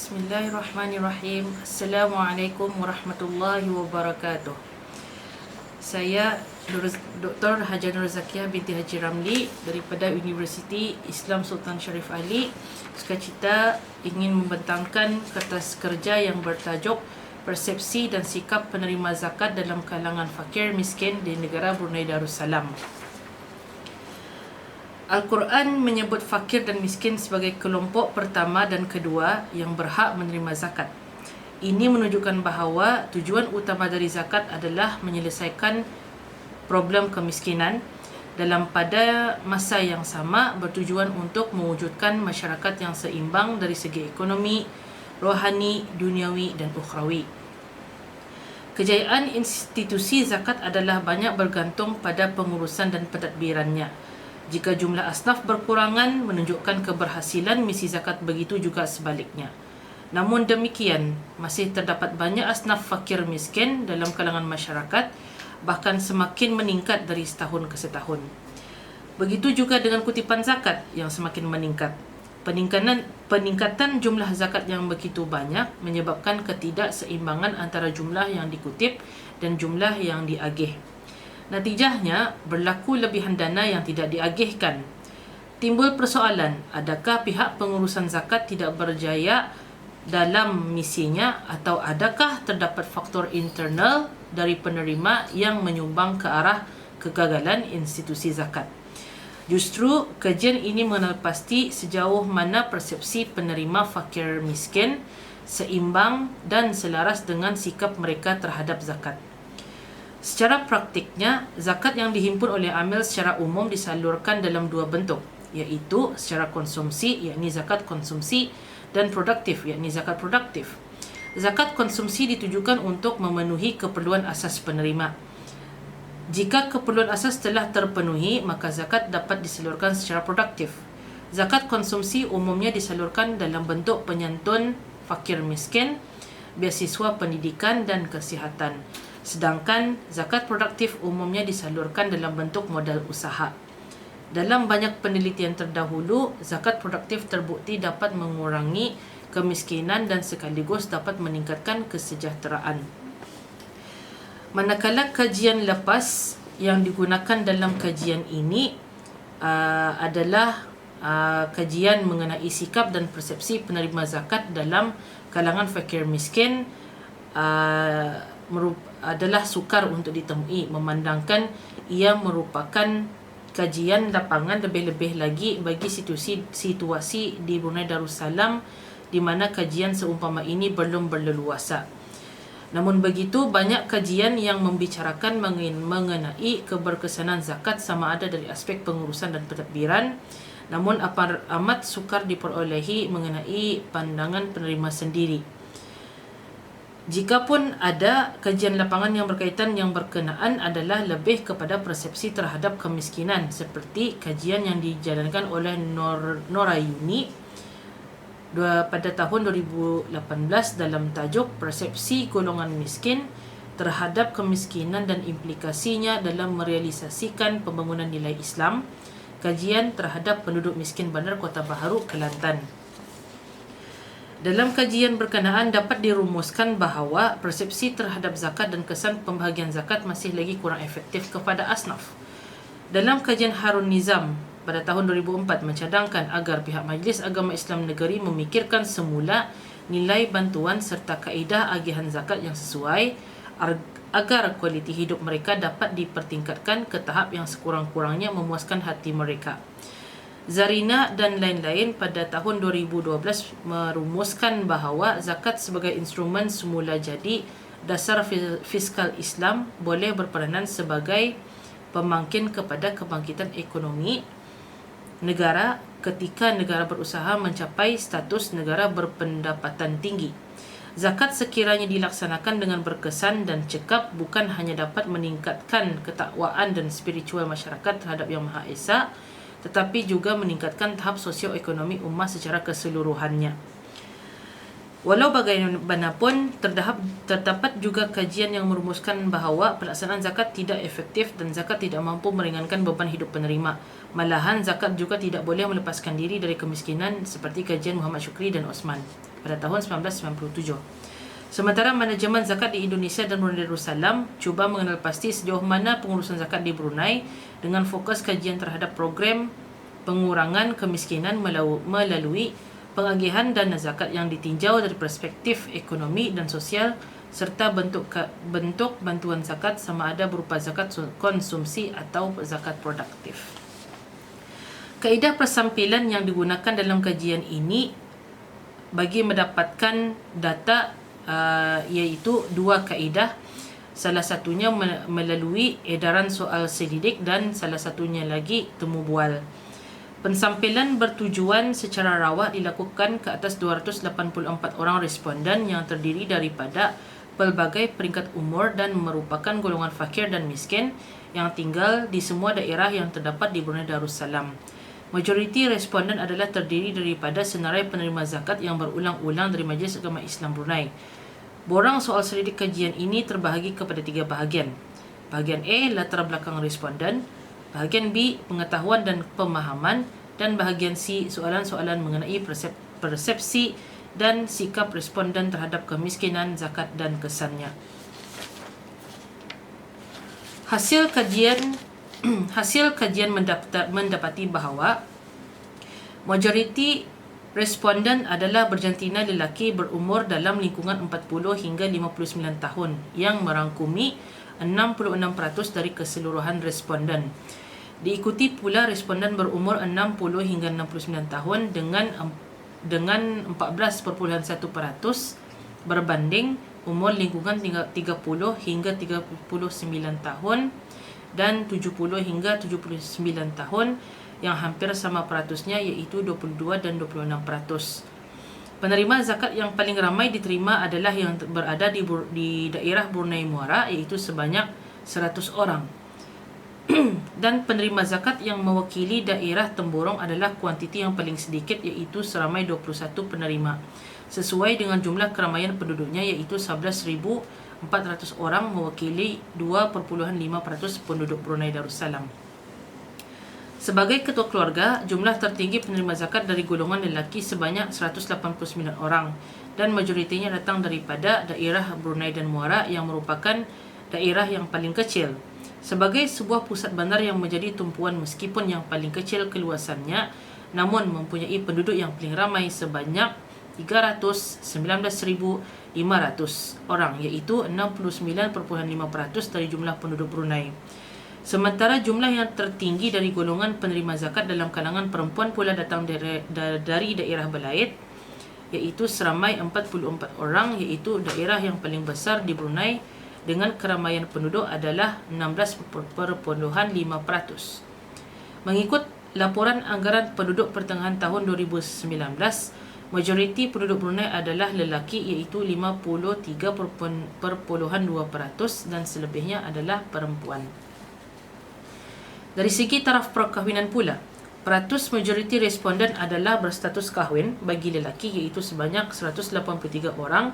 Bismillahirrahmanirrahim. Assalamualaikum warahmatullahi wabarakatuh. Saya Dr. Haja Nur Zakiah binti Haji Ramli daripada Universiti Islam Sultan Sharif Ali. Sukacita ingin membentangkan kertas kerja yang bertajuk Persepsi dan Sikap Penerima Zakat dalam Kalangan Fakir Miskin di Negara Brunei Darussalam. Al-Quran menyebut fakir dan miskin sebagai kelompok pertama dan kedua yang berhak menerima zakat. Ini menunjukkan bahawa tujuan utama dari zakat adalah menyelesaikan problem kemiskinan dalam pada masa yang sama bertujuan untuk mewujudkan masyarakat yang seimbang dari segi ekonomi, rohani, duniawi dan ukhrawi. Kejayaan institusi zakat adalah banyak bergantung pada pengurusan dan pentadbirannya. Jika jumlah asnaf berkurangan, menunjukkan keberhasilan misi zakat, begitu juga sebaliknya. Namun demikian, masih terdapat banyak asnaf fakir miskin dalam kalangan masyarakat, bahkan semakin meningkat dari setahun ke setahun. Begitu juga dengan kutipan zakat yang semakin meningkat. Peningkatan jumlah zakat yang begitu banyak menyebabkan ketidakseimbangan antara jumlah yang dikutip dan jumlah yang diagih. Natijahnya, berlaku lebihan dana yang tidak diagihkan. Timbul persoalan, adakah pihak pengurusan zakat tidak berjaya dalam misinya atau adakah terdapat faktor internal dari penerima yang menyumbang ke arah kegagalan institusi zakat. Justru, kajian ini mengenal pasti sejauh mana persepsi penerima fakir miskin seimbang dan selaras dengan sikap mereka terhadap zakat. Secara praktiknya, zakat yang dihimpun oleh amil secara umum disalurkan dalam dua bentuk, iaitu secara konsumsi, yakni zakat konsumsi, dan produktif, yakni zakat produktif. Zakat konsumsi ditujukan untuk memenuhi keperluan asas penerima. Jika keperluan asas telah terpenuhi, maka zakat dapat disalurkan secara produktif. Zakat konsumsi umumnya disalurkan dalam bentuk penyantun fakir miskin, beasiswa pendidikan dan kesihatan. Sedangkan zakat produktif umumnya disalurkan dalam bentuk modal usaha. Dalam banyak penelitian terdahulu, zakat produktif terbukti dapat mengurangi kemiskinan dan sekaligus dapat meningkatkan kesejahteraan. Manakala kajian lepas yang digunakan dalam kajian ini adalah kajian mengenai sikap dan persepsi penerima zakat dalam kalangan fakir miskin, adalah sukar untuk ditemui, memandangkan ia merupakan kajian lapangan, lebih-lebih lagi bagi situasi di Brunei Darussalam di mana kajian seumpama ini belum berleluasa. Namun begitu, banyak kajian yang membicarakan mengenai keberkesanan zakat sama ada dari aspek pengurusan dan pentadbiran, namun amat sukar diperolehi mengenai pandangan penerima sendiri. Jikapun ada, kajian lapangan yang berkaitan yang berkenaan adalah lebih kepada persepsi terhadap kemiskinan, seperti kajian yang dijalankan oleh Norayuni pada tahun 2018 dalam tajuk Persepsi Golongan Miskin terhadap Kemiskinan dan Implikasinya dalam Merealisasikan Pembangunan Nilai Islam, kajian terhadap penduduk miskin Bandar Kota Baharu, Kelantan. Dalam kajian berkenaan dapat dirumuskan bahawa persepsi terhadap zakat dan kesan pembahagian zakat masih lagi kurang efektif kepada asnaf. Dalam kajian Harun Nizam pada tahun 2004 mencadangkan agar pihak Majlis Agama Islam Negeri memikirkan semula nilai bantuan serta kaedah agihan zakat yang sesuai agar kualiti hidup mereka dapat dipertingkatkan ke tahap yang sekurang-kurangnya memuaskan hati mereka. Zarina dan lain-lain pada tahun 2012 merumuskan bahawa zakat sebagai instrumen semula jadi dasar fiskal Islam boleh berperanan sebagai pemangkin kepada kebangkitan ekonomi negara ketika negara berusaha mencapai status negara berpendapatan tinggi. Zakat sekiranya dilaksanakan dengan berkesan dan cekap bukan hanya dapat meningkatkan ketakwaan dan spiritual masyarakat terhadap Yang Maha Esa, tetapi juga meningkatkan tahap sosioekonomi ummah secara keseluruhannya. Walau bagaimanapun, terdapat juga kajian yang merumuskan bahawa pelaksanaan zakat tidak efektif dan zakat tidak mampu meringankan beban hidup penerima. Malahan, zakat juga tidak boleh melepaskan diri dari kemiskinan seperti kajian Muhammad Shukri dan Osman. pada tahun 1997. Sementara manajemen zakat di Indonesia dan Brunei Darussalam cuba mengenal pasti sejauh mana pengurusan zakat di Brunei dengan fokus kajian terhadap program pengurangan kemiskinan melalui pengagihan dana zakat yang ditinjau dari perspektif ekonomi dan sosial serta bentuk bantuan zakat sama ada berupa zakat konsumsi atau zakat produktif. Kaedah persampilan yang digunakan dalam kajian ini bagi mendapatkan data iaitu dua kaedah. Salah satunya melalui edaran soal selidik dan salah satunya lagi temu bual. Pensampilan bertujuan secara rawat dilakukan ke atas 284 orang responden yang terdiri daripada pelbagai peringkat umur dan merupakan golongan fakir dan miskin yang tinggal di semua daerah yang terdapat di Brunei Darussalam. Majoriti responden adalah terdiri daripada senarai penerima zakat yang berulang-ulang dari Majlis Agama Islam Brunei. Borang soal selidik kajian ini terbahagi kepada 3 bahagian. Bahagian A, latar belakang responden. Bahagian B, pengetahuan dan pemahaman. Dan bahagian C, soalan-soalan mengenai persepsi dan sikap responden terhadap kemiskinan, zakat dan kesannya. Hasil kajian mendapati bahawa majoriti responden adalah berjantina lelaki berumur dalam lingkungan 40 hingga 59 tahun yang merangkumi 66% dari keseluruhan responden. Diikuti pula responden berumur 60 hingga 69 tahun dengan 14.1% berbanding umur lingkungan 30 hingga 39 tahun dan 70 hingga 79 tahun yang hampir sama peratusnya iaitu 22 dan 26%. Penerima zakat yang paling ramai diterima adalah yang berada di daerah Brunei Muara iaitu sebanyak 100 orang. Dan penerima zakat yang mewakili daerah Temborong adalah kuantiti yang paling sedikit iaitu seramai 21 penerima sesuai dengan jumlah keramaian penduduknya iaitu 11,400 orang mewakili 2.5% penduduk Brunei Darussalam. Sebagai ketua keluarga, jumlah tertinggi penerima zakat dari golongan lelaki sebanyak 189 orang dan majoritinya datang daripada daerah Brunei dan Muara yang merupakan daerah yang paling kecil. Sebagai sebuah pusat bandar yang menjadi tumpuan meskipun yang paling kecil keluasannya, namun mempunyai penduduk yang paling ramai sebanyak 319,500 orang iaitu 69.5% dari jumlah penduduk Brunei. Sementara jumlah yang tertinggi dari golongan penerima zakat dalam kalangan perempuan pula datang dari daerah Belait iaitu seramai 44 orang iaitu daerah yang paling besar di Brunei dengan keramaian penduduk adalah 16.5%. Mengikut laporan anggaran penduduk pertengahan tahun 2019, majoriti penduduk Brunei adalah lelaki iaitu 53.2% dan selebihnya adalah perempuan. Dari segi taraf perkahwinan pula, peratus majoriti responden adalah berstatus kahwin bagi lelaki iaitu sebanyak 183 orang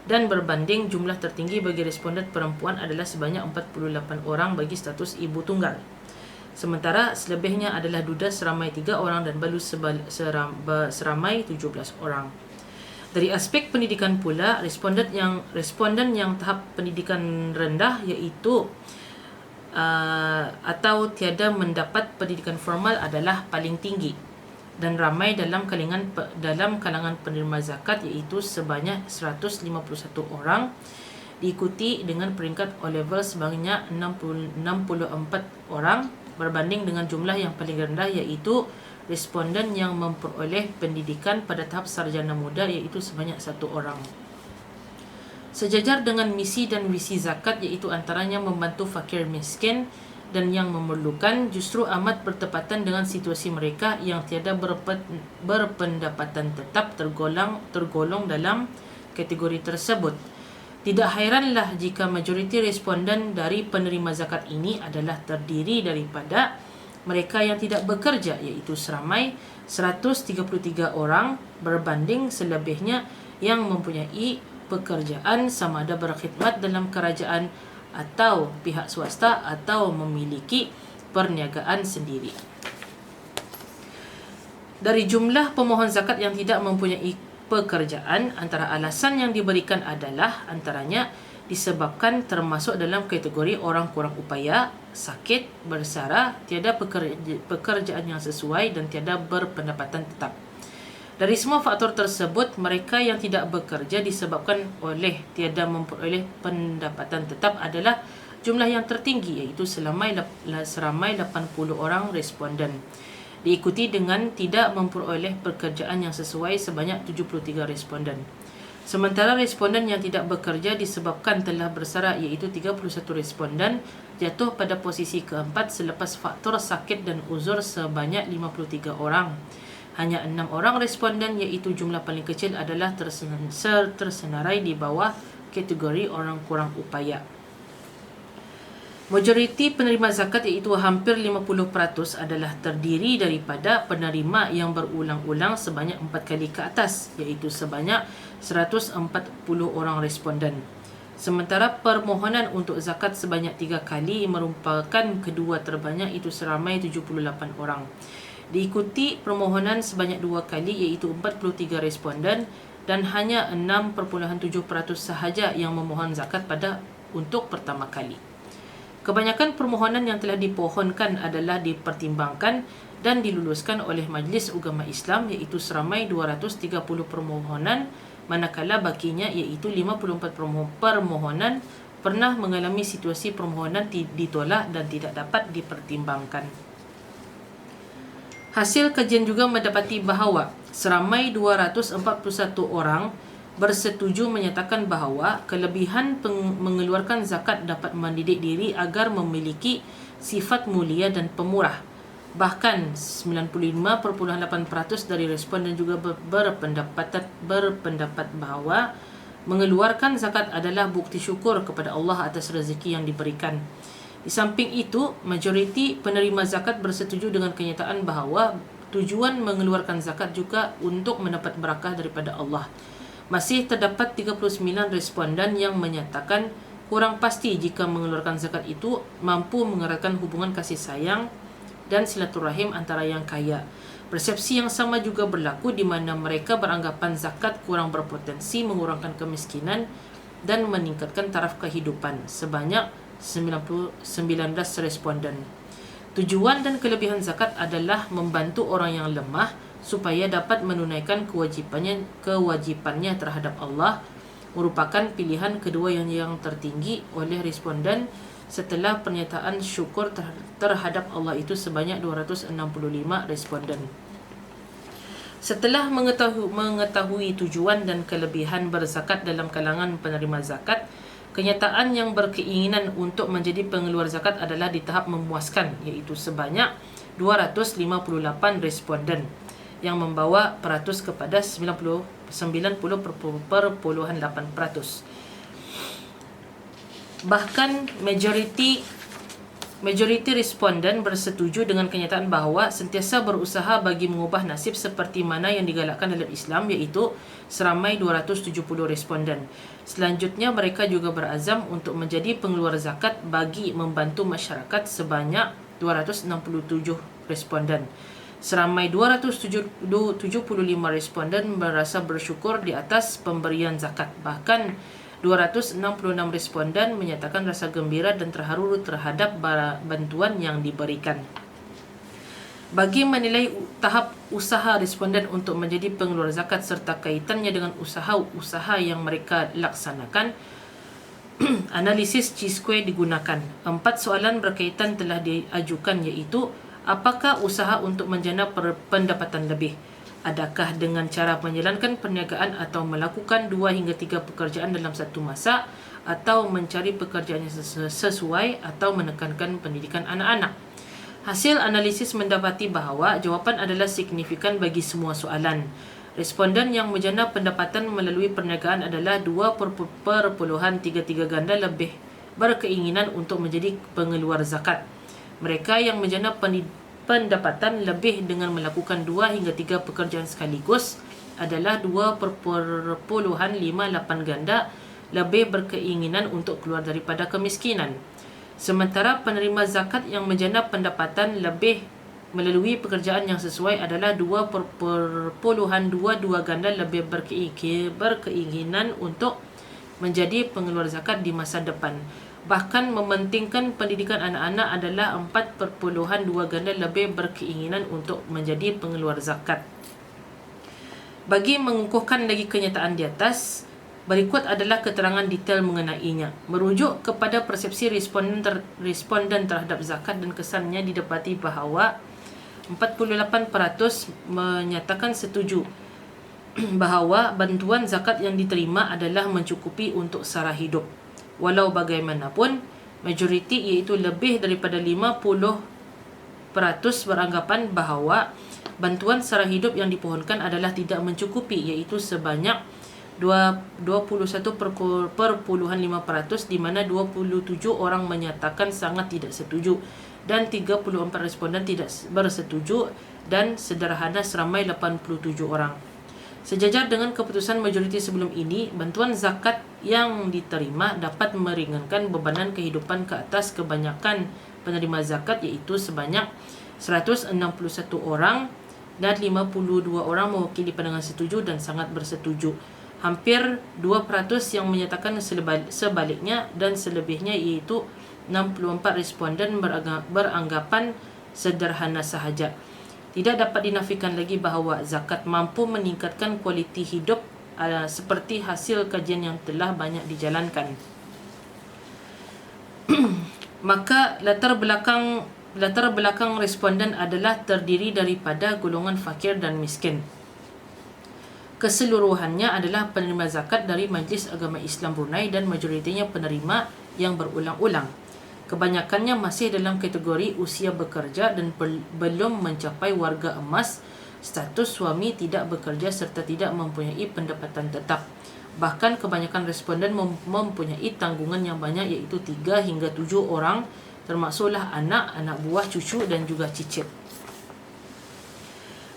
dan berbanding jumlah tertinggi bagi responden perempuan adalah sebanyak 48 orang bagi status ibu tunggal. Sementara selebihnya adalah duda seramai 3 orang dan balu seramai 17 orang. Dari aspek pendidikan pula, responden yang tahap pendidikan rendah iaitu atau tiada mendapat pendidikan formal adalah paling tinggi dan ramai dalam kalangan penerima zakat iaitu sebanyak 151 orang diikuti dengan peringkat O-level sebanyak 64 orang berbanding dengan jumlah yang paling rendah iaitu responden yang memperoleh pendidikan pada tahap sarjana muda iaitu sebanyak 1 orang. Sejajar dengan misi dan visi zakat iaitu antaranya membantu fakir miskin dan yang memerlukan justru amat bertepatan dengan situasi mereka yang tiada berpendapatan tetap tergolong dalam kategori tersebut. Tidak hairanlah jika majoriti responden dari penerima zakat ini adalah terdiri daripada mereka yang tidak bekerja iaitu seramai 133 orang berbanding selebihnya yang mempunyai pekerjaan sama ada berkhidmat dalam kerajaan atau pihak swasta atau memiliki perniagaan sendiri. Dari jumlah pemohon zakat yang tidak mempunyai pekerjaan. Antara alasan yang diberikan adalah antaranya disebabkan termasuk dalam kategori orang kurang upaya, sakit, bersara, tiada pekerjaan yang sesuai dan tiada berpendapatan tetap. Dari semua faktor tersebut, mereka yang tidak bekerja disebabkan oleh tiada memperoleh pendapatan tetap adalah jumlah yang tertinggi, iaitu seramai 80 orang responden. Diikuti dengan tidak memperoleh pekerjaan yang sesuai sebanyak 73 responden. Sementara responden yang tidak bekerja disebabkan telah bersara, iaitu 31 responden, jatuh pada posisi keempat selepas faktor sakit dan uzur sebanyak 53 orang. Hanya 6 orang responden, iaitu jumlah paling kecil, adalah tersenarai di bawah kategori orang kurang upaya. Majoriti penerima zakat, iaitu hampir 50%, adalah terdiri daripada penerima yang berulang-ulang sebanyak 4 kali ke atas, iaitu sebanyak 140 orang responden. Sementara permohonan untuk zakat sebanyak 3 kali merupakan kedua terbanyak, iaitu seramai 78 orang. Diikuti permohonan sebanyak 2 kali, iaitu 43 responden, dan hanya 6.7% sahaja yang memohon zakat untuk pertama kali. Kebanyakan permohonan yang telah dipohonkan adalah dipertimbangkan dan diluluskan oleh Majlis Ugama Islam, iaitu seramai 230 permohonan, manakala bakinya iaitu 54 permohonan pernah mengalami situasi permohonan ditolak dan tidak dapat dipertimbangkan. Hasil kajian juga mendapati bahawa seramai 241 orang bersetuju menyatakan bahawa kelebihan mengeluarkan zakat dapat mendidik diri agar memiliki sifat mulia dan pemurah. Bahkan 95.8% dari responden juga berpendapat bahawa mengeluarkan zakat adalah bukti syukur kepada Allah atas rezeki yang diberikan. Di samping itu, majoriti penerima zakat bersetuju dengan kenyataan bahawa tujuan mengeluarkan zakat juga untuk mendapat barakah daripada Allah. Masih terdapat 39 responden yang menyatakan kurang pasti jika mengeluarkan zakat itu mampu mengeratkan hubungan kasih sayang dan silaturahim antara yang kaya. Persepsi yang sama juga berlaku di mana mereka beranggapan zakat kurang berpotensi mengurangkan kemiskinan dan meningkatkan taraf kehidupan. Sebanyak 19 responden. Tujuan dan kelebihan zakat adalah membantu orang yang lemah supaya dapat menunaikan kewajipannya terhadap Allah, merupakan pilihan kedua yang tertinggi oleh responden setelah pernyataan syukur terhadap Allah itu sebanyak 265 responden. Setelah mengetahui tujuan dan kelebihan berzakat dalam kalangan penerima zakat, kenyataan yang berkeinginan untuk menjadi pengeluar zakat adalah di tahap memuaskan, iaitu sebanyak 258 responden yang membawa peratus kepada 90.8%. Bahkan majoriti responden bersetuju dengan kenyataan bahawa sentiasa berusaha bagi mengubah nasib seperti mana yang digalakkan dalam Islam, iaitu seramai 270 responden. Selanjutnya, mereka juga berazam untuk menjadi pengeluar zakat bagi membantu masyarakat sebanyak 267 responden. Seramai 275 responden merasa bersyukur di atas pemberian zakat. Bahkan 266 responden menyatakan rasa gembira dan terharu terhadap bantuan yang diberikan. Bagi menilai tahap usaha responden untuk menjadi pengeluar zakat serta kaitannya dengan usaha-usaha yang mereka laksanakan, analisis Chi-Square digunakan. 4 soalan berkaitan telah diajukan, iaitu apakah usaha untuk menjana pendapatan lebih? Adakah dengan cara menjalankan perniagaan atau melakukan 2 hingga 3 pekerjaan dalam satu masa, atau mencari pekerjaan yang sesuai, atau menekankan pendidikan anak-anak? Hasil analisis mendapati bahawa jawapan adalah signifikan bagi semua soalan. Responden yang menjana pendapatan melalui perniagaan adalah 2.33 ganda lebih berkeinginan untuk menjadi pengeluar zakat. Mereka yang menjana pendapatan lebih dengan melakukan 2 hingga 3 pekerjaan sekaligus adalah 2.58 ganda lebih berkeinginan untuk keluar daripada kemiskinan. Sementara penerima zakat yang menjana pendapatan lebih melalui pekerjaan yang sesuai adalah 2.22 ganda lebih berkeinginan untuk menjadi pengeluar zakat di masa depan. Bahkan mementingkan pendidikan anak-anak adalah 4.2 ganda lebih berkeinginan untuk menjadi pengeluar zakat. Bagi mengukuhkan lagi kenyataan di atas, berikut adalah keterangan detail mengenainya. Merujuk kepada persepsi responden terhadap zakat dan kesannya, didapati bahawa 48% menyatakan setuju bahawa bantuan zakat yang diterima adalah mencukupi untuk sara hidup. Walau bagaimanapun, majoriti iaitu lebih daripada 50% beranggapan bahawa bantuan sara hidup yang dipohonkan adalah tidak mencukupi, iaitu sebanyak 21.5%, di mana 27 orang menyatakan sangat tidak setuju dan 34 responden tidak bersetuju, dan sederhana seramai 87 orang. Sejajar dengan keputusan majoriti sebelum ini, bantuan zakat yang diterima dapat meringankan bebanan kehidupan ke atas kebanyakan penerima zakat, iaitu sebanyak 161 orang dan 52 orang mewakili pandangan setuju dan sangat bersetuju. Hampir 2% yang menyatakan sebaliknya, dan selebihnya iaitu 64 responden beranggapan sederhana sahaja. Tidak dapat dinafikan lagi bahawa zakat mampu meningkatkan kualiti hidup seperti hasil kajian yang telah banyak dijalankan. Maka latar belakang responden adalah terdiri daripada golongan fakir dan miskin. Keseluruhannya adalah penerima zakat dari Majlis Agama Islam Brunei dan majoritinya penerima yang berulang-ulang. Kebanyakannya masih dalam kategori usia bekerja dan belum mencapai warga emas, status suami tidak bekerja serta tidak mempunyai pendapatan tetap. Bahkan kebanyakan responden mempunyai tanggungan yang banyak, iaitu 3 hingga 7 orang, termasuklah anak, anak buah, cucu dan juga cicit.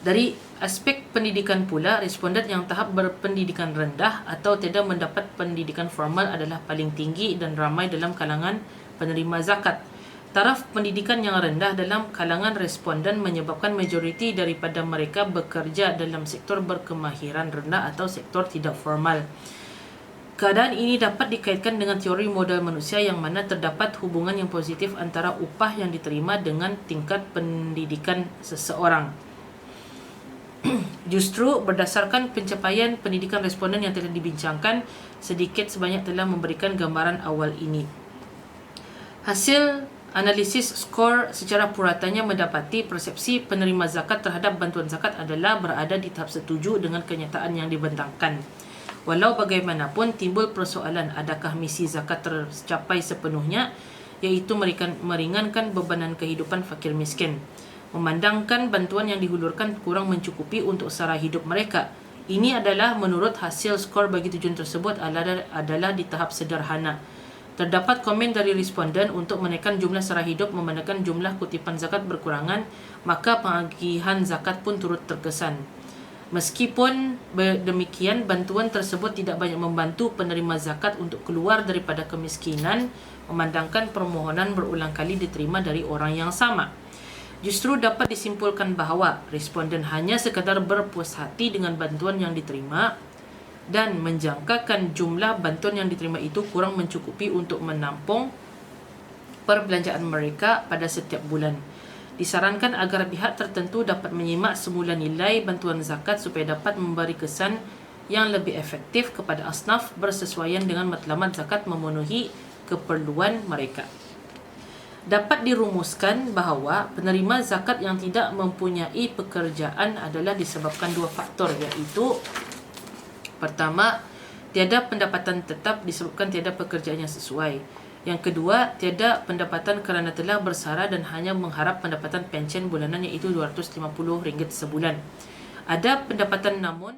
Dari aspek pendidikan pula, responden yang tahap berpendidikan rendah atau tidak mendapat pendidikan formal adalah paling tinggi dan ramai dalam kalangan penerima zakat. Taraf pendidikan yang rendah dalam kalangan responden menyebabkan majoriti daripada mereka bekerja dalam sektor berkemahiran rendah atau sektor tidak formal. Keadaan ini dapat dikaitkan dengan teori modal manusia, yang mana terdapat hubungan yang positif antara upah yang diterima dengan tingkat pendidikan seseorang. Justru berdasarkan pencapaian pendidikan responden yang telah dibincangkan, sedikit sebanyak telah memberikan gambaran awal ini. Hasil analisis skor secara puratanya mendapati persepsi penerima zakat terhadap bantuan zakat adalah berada di tahap setuju dengan kenyataan yang dibentangkan. Walau bagaimanapun, timbul persoalan adakah misi zakat tercapai sepenuhnya, iaitu meringankan bebanan kehidupan fakir miskin. Memandangkan bantuan yang dihulurkan kurang mencukupi untuk sara hidup mereka. Ini adalah menurut hasil skor bagi tujuan tersebut adalah di tahap sederhana. Terdapat komen dari responden untuk menaikkan jumlah sara hidup memandangkan jumlah kutipan zakat berkurangan, maka pengagihan zakat pun turut terkesan. Meskipun demikian, bantuan tersebut tidak banyak membantu penerima zakat untuk keluar daripada kemiskinan, memandangkan permohonan berulang kali diterima dari orang yang sama. Justru dapat disimpulkan bahawa responden hanya sekadar berpuas hati dengan bantuan yang diterima dan menjangkakan jumlah bantuan yang diterima itu kurang mencukupi untuk menampung perbelanjaan mereka pada setiap bulan. Disarankan agar pihak tertentu dapat menyimak semula nilai bantuan zakat supaya dapat memberi kesan yang lebih efektif kepada asnaf bersesuaian dengan matlamat zakat memenuhi keperluan mereka. Dapat dirumuskan bahawa penerima zakat yang tidak mempunyai pekerjaan adalah disebabkan 2 faktor, iaitu pertama, tiada pendapatan tetap disebabkan tiada pekerjaan yang sesuai. Yang kedua, tiada pendapatan kerana telah bersara dan hanya mengharap pendapatan pension bulanan, iaitu RM250 sebulan. Ada pendapatan namun